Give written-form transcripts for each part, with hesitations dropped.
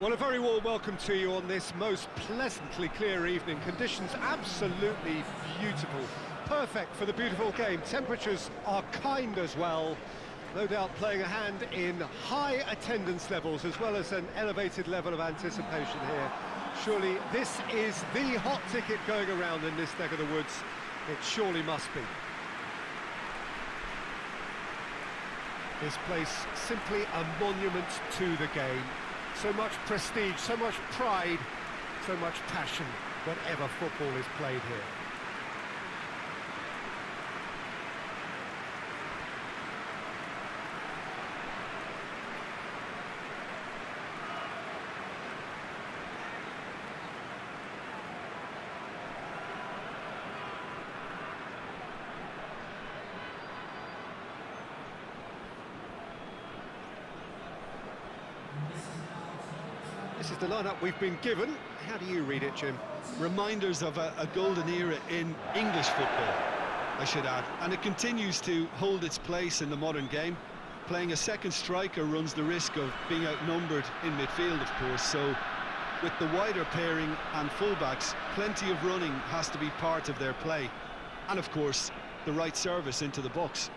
Well, a very warm welcome to you on this most pleasantly clear evening. Conditions absolutely beautiful. Perfect for the beautiful game. Temperatures are kind as well. No doubt playing a hand in high attendance levels as well as an elevated level of anticipation here. Surely this is the hot ticket going around in this neck of the woods. It surely must be. This place simply a monument to the game. So much prestige, so much pride, so much passion whenever football is played here. This is the lineup we've been given. How do you read it, Jim? Reminders of a golden era in English football, I should add. And it continues to hold its place in the modern game. Playing a second striker runs the risk of being outnumbered in midfield, of course. So with the wider pairing and fullbacks, plenty of running has to be part of their play. And of course, the right service into the box.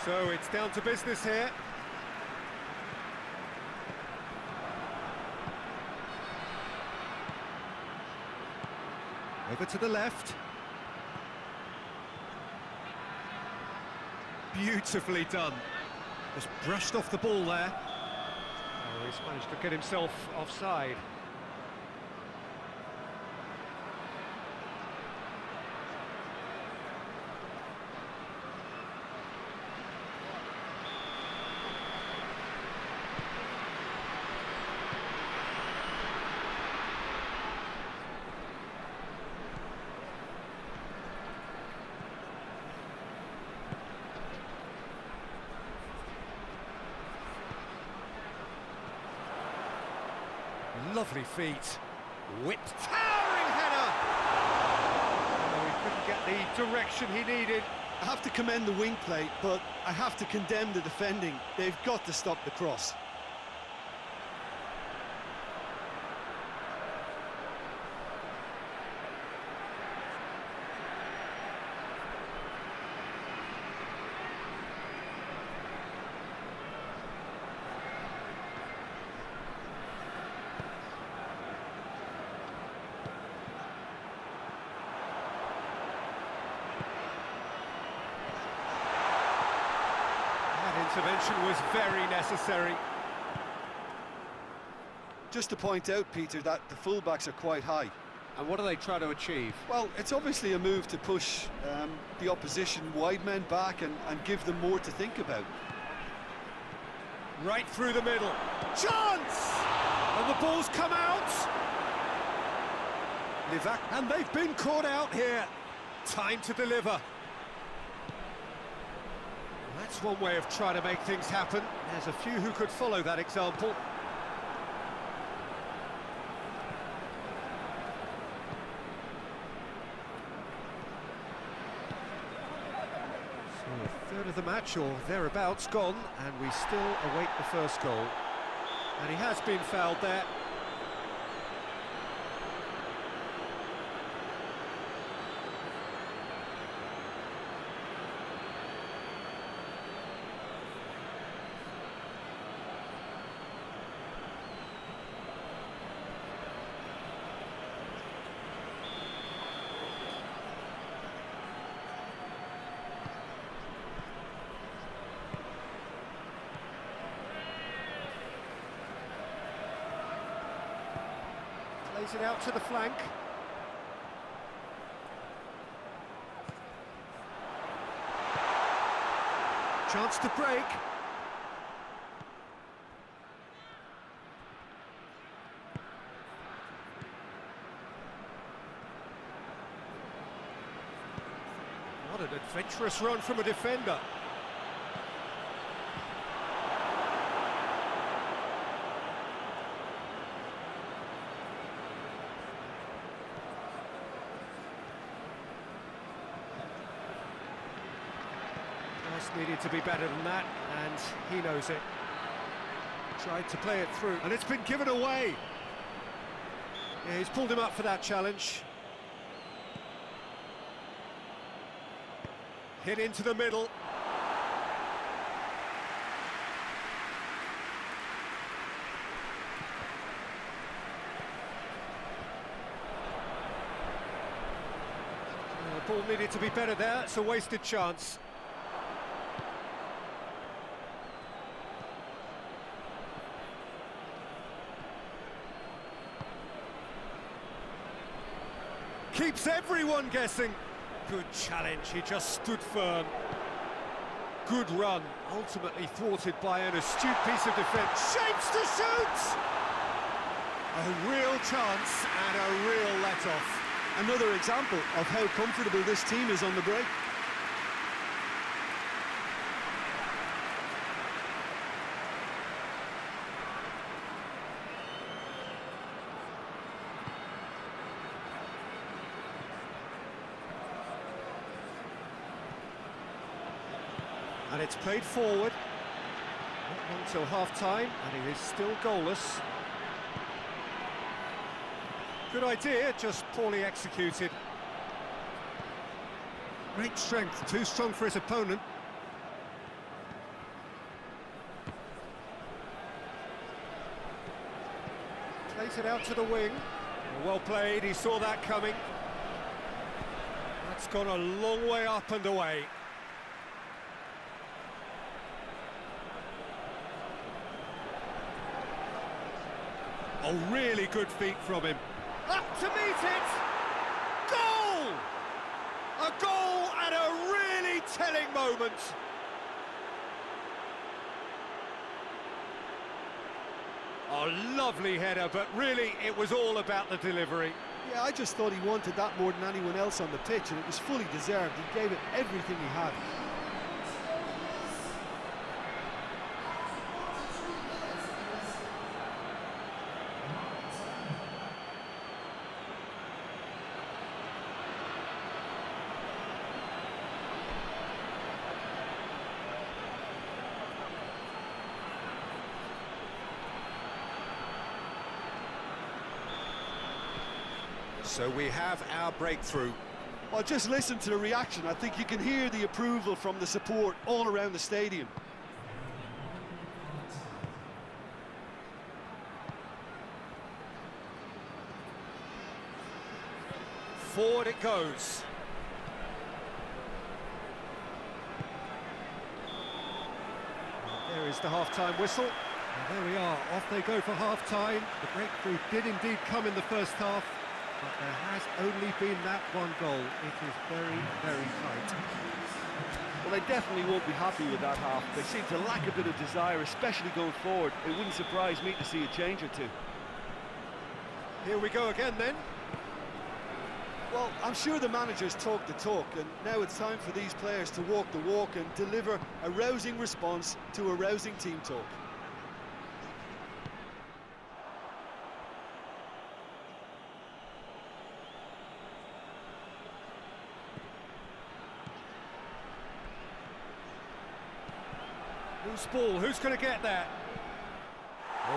So it's down to business here. Over to the left. Beautifully done. Just brushed off the ball there. Oh, he's managed to get himself offside. Lovely feet. Whipped. Towering header! Oh, he couldn't get the direction he needed. I have to commend the wing play, but I have to condemn the defending. They've got to stop the cross. Intervention was very necessary. Just to point out, Peter, that the fullbacks are quite high. And what do they try to achieve? Well, it's obviously a move to push the opposition wide men back and give them more to think about. Right through the middle. Chance! And the ball's come out. Livac, and they've been caught out here. Time to deliver. That's one way of trying to make things happen. There's a few who could follow that example. So a third of the match or thereabouts gone, and we still await the first goal. And he has been fouled there. Plays it out to the flank. Chance to break. What an adventurous run from a defender. needed to be better than that, and he knows it. Tried to play it through, and it's been given away. Yeah, he's pulled him up for that challenge. Hit into the middle. The ball needed to be better there, it's a wasted chance. Keeps everyone guessing. Good challenge, he just stood firm. Good run, ultimately thwarted by an astute piece of defence. Shapes to shoot! A real chance and a real let-off. Another example of how comfortable this team is on the break. And it's played forward. Not long till half-time, and he is still goalless. Good idea, just poorly executed. Great strength, too strong for his opponent. Plays it out to the wing. Well played, he saw that coming. That's gone a long way up and away. Oh, really good feet from him. Up to meet it! Goal! A goal at a really telling moment. A lovely header, but really it was all about the delivery. Yeah, I just thought he wanted that more than anyone else on the pitch, and it was fully deserved. He gave it everything he had. So we have our breakthrough. Well, just listen to the reaction. I think you can hear the approval from the support all around the stadium. Forward it goes. There is the half-time whistle. And there we are, off they go for half-time. The breakthrough did indeed come in the first half, but there has only been that one goal. It is very, very tight. Well, they definitely won't be happy with that half. They seem to lack a bit of desire, especially going forward. It wouldn't surprise me to see a change or two. Here we go again then. Well, I'm sure the managers talk the talk, and now it's time for these players to walk the walk and deliver a rousing response to a rousing team talk. Loose ball, who's going to get there?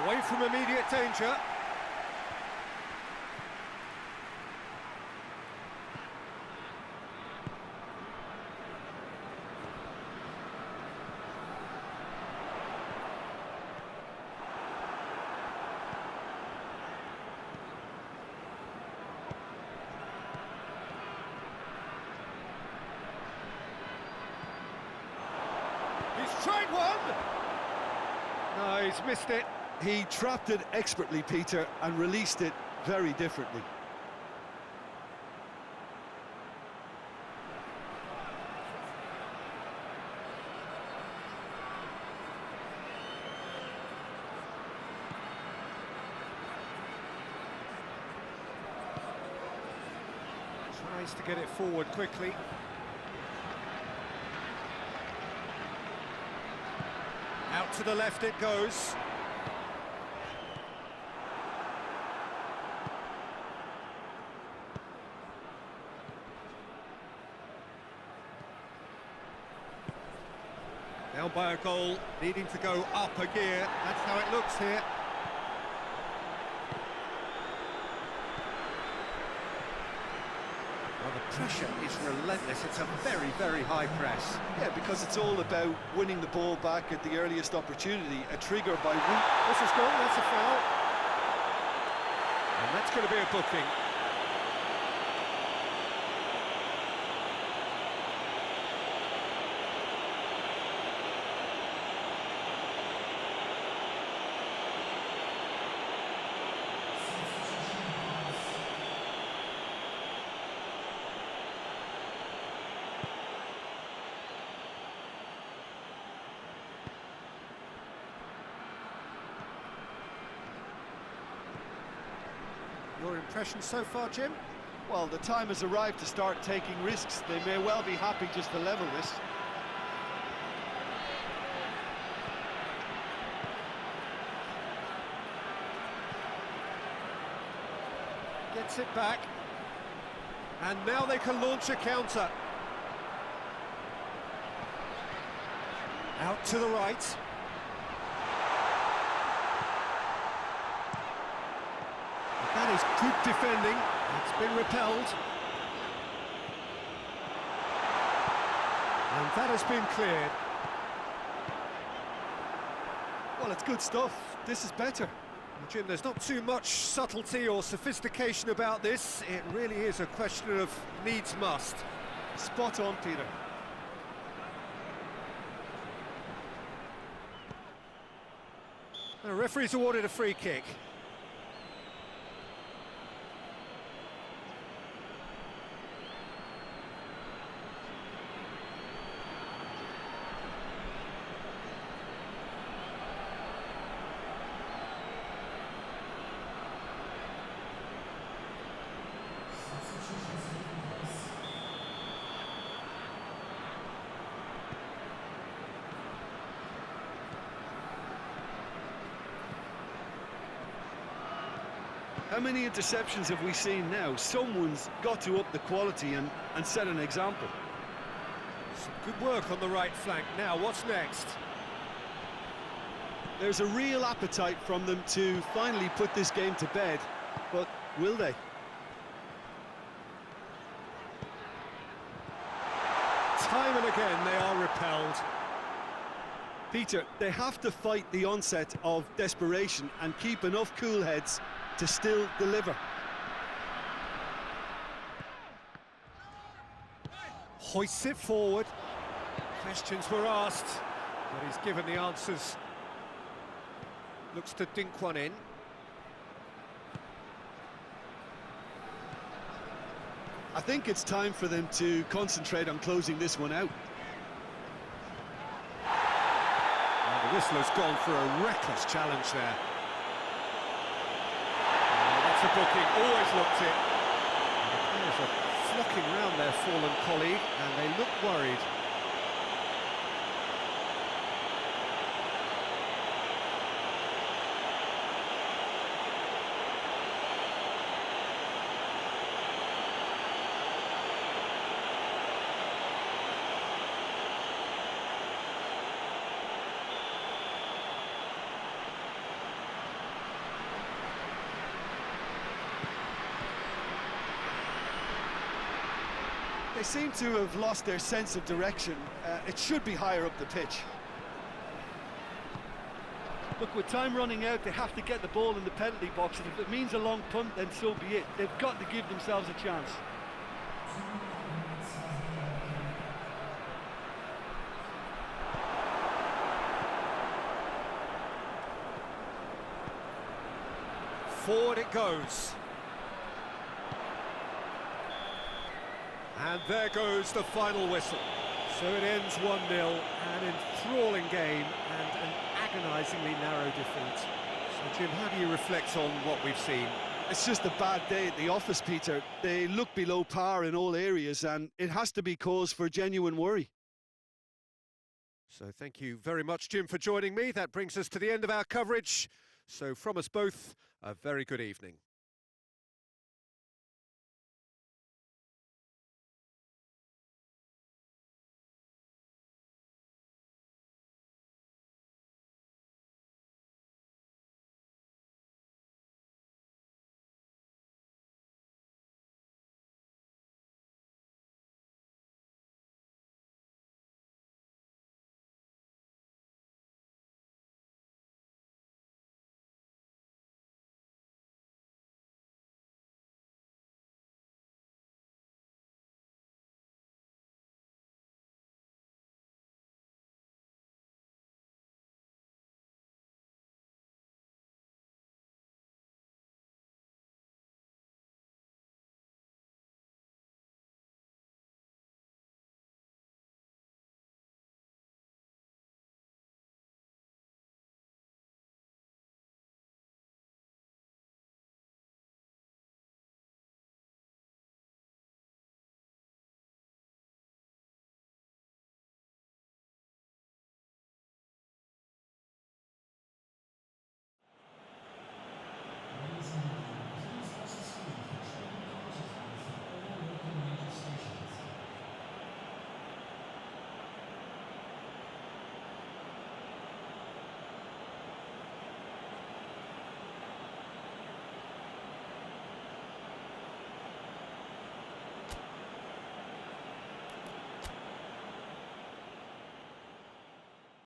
Away from immediate danger. He's tried one! No, he's missed it. He trapped it expertly, Peter, and released it very differently. Tries to get it forward quickly. Out to the left it goes. Down by a goal, needing to go up a gear. That's how it looks here. Well, the pressure is relentless. It's a very, very high press. Yeah, because it's all about winning the ball back at the earliest opportunity, a trigger by... This is gone, that's a foul. And that's going to be a booking. Your impression so far, Jim? Well, the time has arrived to start taking risks. They may well be happy just to level this. Gets it back. And now they can launch a counter. Out to the right. That is good defending. It's been repelled. And that has been cleared. Well, it's good stuff. This is better. Well, Jim, there's not too much subtlety or sophistication about this. It really is a question of needs must. Spot on, Peter. The referee's awarded a free kick. How many interceptions have we seen now? Someone's got to up the quality and set an example. Some good work on the right flank. Now, what's next? There's a real appetite from them to finally put this game to bed, but will they? Time and again they are repelled. Peter, they have to fight the onset of desperation and keep enough cool heads to still deliver. Hoists it forward. Questions were asked, but he's given the answers. Looks to dink one in. I think it's time for them to concentrate on closing this one out. And the whistle has gone for a reckless challenge there. That's a booking, always looked it. And the players are flocking round their fallen colleague, and they look worried. They seem to have lost their sense of direction. It should be higher up the pitch. Look, with time running out, they have to get the ball in the penalty box, and if it means a long punt, then so be it. They've got to give themselves a chance. Forward it goes. And there goes the final whistle. So it ends 1-0, an enthralling game and an agonisingly narrow defeat. So, Jim, how do you reflect on what we've seen? It's just a bad day at the office, Peter. They look below par in all areas, and it has to be cause for genuine worry. So thank you very much, Jim, for joining me. That brings us to the end of our coverage. So from us both, a very good evening.